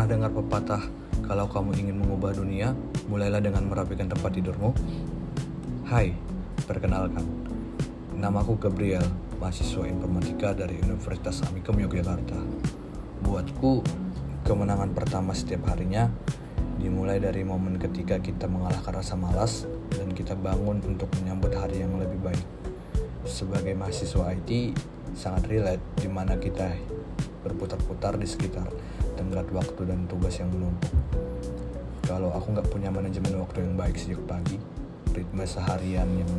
Pernah dengar pepatah, kalau kamu ingin mengubah dunia, mulailah dengan merapikan tempat tidurmu? Hai, perkenalkan. Namaku Gabriel, mahasiswa informatika dari Universitas Amikom Yogyakarta. Buatku, kemenangan pertama setiap harinya dimulai dari momen ketika kita mengalahkan rasa malas dan kita bangun untuk menyambut hari yang lebih baik. Sebagai mahasiswa IT, sangat relate di mana kita berputar-putar di sekitar tenggat waktu dan tugas yang menumpuk. Kalau aku nggak punya manajemen waktu yang baik sejak pagi, ritme seharian yang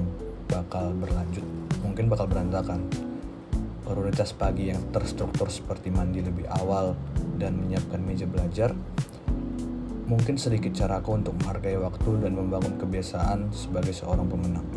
bakal berlanjut mungkin bakal berantakan. Prioritas pagi yang terstruktur seperti mandi lebih awal dan menyiapkan meja belajar mungkin sedikit caraku untuk menghargai waktu dan membangun kebiasaan sebagai seorang pemenang.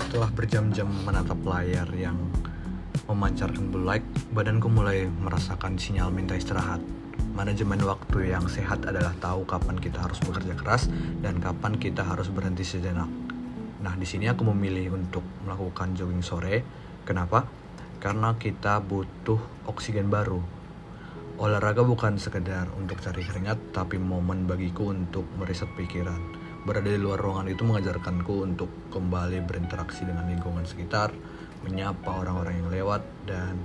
Setelah berjam-jam menatap layar yang memancarkan blue light, badanku mulai merasakan sinyal minta istirahat. Manajemen waktu yang sehat adalah tahu kapan kita harus bekerja keras dan kapan kita harus berhenti sejenak. Nah, di sini aku memilih untuk melakukan jogging sore. Kenapa? Karena kita butuh oksigen baru. Olahraga bukan sekedar untuk cari keringat, tapi momen bagiku untuk mereset pikiran. Berada di luar ruangan itu mengajarkanku untuk kembali berinteraksi dengan lingkungan sekitar, menyapa orang-orang yang lewat, dan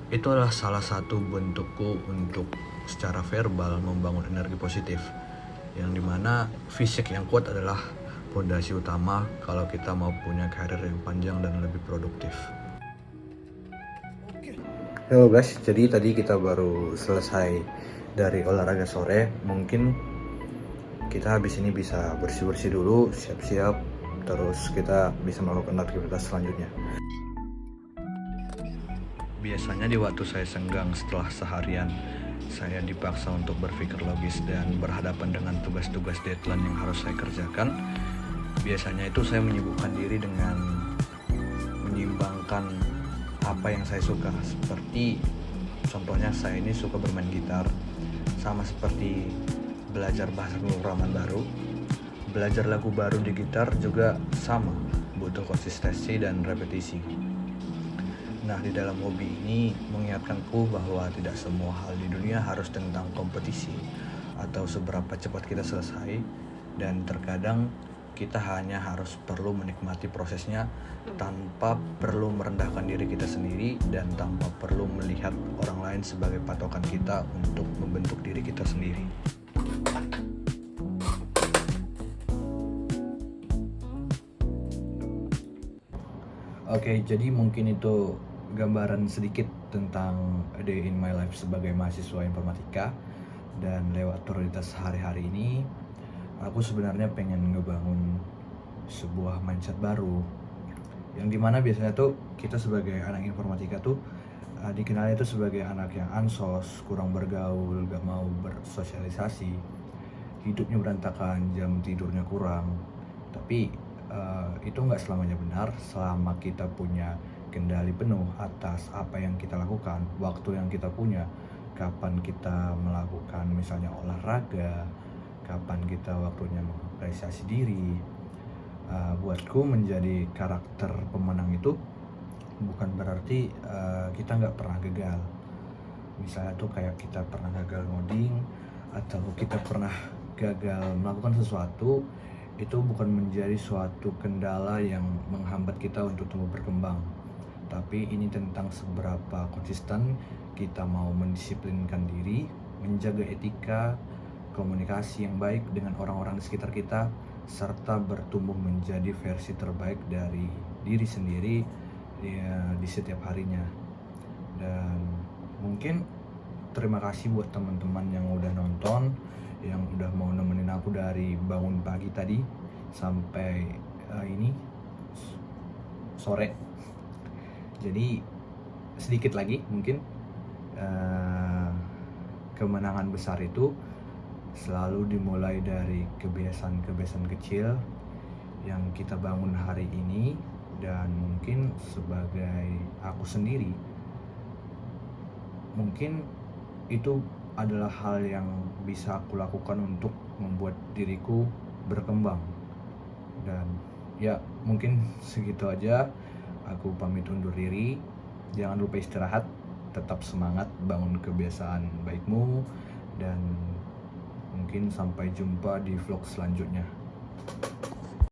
itu adalah salah satu bentukku untuk secara verbal membangun energi positif, yang dimana fisik yang kuat adalah fondasi utama kalau kita mau punya karir yang panjang dan lebih produktif. Halo guys, jadi tadi kita baru selesai dari olahraga sore. Mungkin kita habis ini bisa bersih-bersih dulu, siap-siap, terus kita bisa melakukan aktivitas selanjutnya. Biasanya di waktu saya senggang setelah seharian, saya dipaksa untuk berpikir logis dan berhadapan dengan tugas-tugas deadline yang harus saya kerjakan. Biasanya itu saya menyibukkan diri dengan menyimbangkan apa yang saya suka. Seperti contohnya saya ini suka bermain gitar, sama seperti belajar bahasa pemrograman baru. Belajar lagu baru di gitar juga sama, butuh konsistensi dan repetisi. Nah, di dalam hobi ini mengingatkanku bahwa tidak semua hal di dunia harus tentang kompetisi atau seberapa cepat kita selesai, dan terkadang kita hanya harus perlu menikmati prosesnya tanpa perlu merendahkan diri kita sendiri dan tanpa perlu melihat orang lain sebagai patokan kita untuk membentuk diri kita sendiri. Oke, jadi mungkin itu gambaran sedikit tentang a day in my life sebagai mahasiswa informatika. Dan lewat prioritas hari-hari ini, aku sebenarnya pengen ngebangun sebuah mindset baru, yang dimana biasanya tuh kita sebagai anak informatika tuh dikenalnya tuh sebagai anak yang ansos, kurang bergaul, gak mau bersosialisasi, hidupnya berantakan, jam tidurnya kurang. Tapi itu nggak selamanya benar. Selama kita punya kendali penuh atas apa yang kita lakukan, waktu yang kita punya, kapan kita melakukan misalnya olahraga, kapan kita waktunya mengapresiasi diri. Buatku menjadi karakter pemenang itu bukan berarti kita nggak pernah gagal. Misalnya tuh kayak kita pernah gagal ngoding atau kita pernah gagal melakukan sesuatu, itu bukan menjadi suatu kendala yang menghambat kita untuk tumbuh berkembang. Tapi ini tentang seberapa konsisten kita mau mendisiplinkan diri, menjaga etika, komunikasi yang baik dengan orang-orang di sekitar kita, serta bertumbuh menjadi versi terbaik dari diri sendiri di setiap harinya. Dan mungkin terima kasih buat teman-teman yang udah nonton, yang udah mau nemenin aku dari bangun pagi tadi sampai ini sore. Jadi sedikit lagi mungkin kemenangan besar itu selalu dimulai dari kebiasaan-kebiasaan kecil yang kita bangun hari ini. Dan mungkin sebagai aku sendiri, mungkin itu adalah hal yang bisa aku lakukan untuk membuat diriku berkembang. Dan ya, mungkin segitu aja. Aku pamit undur diri. Jangan lupa istirahat, tetap semangat, bangun kebiasaan baikmu, dan mungkin sampai jumpa di vlog selanjutnya.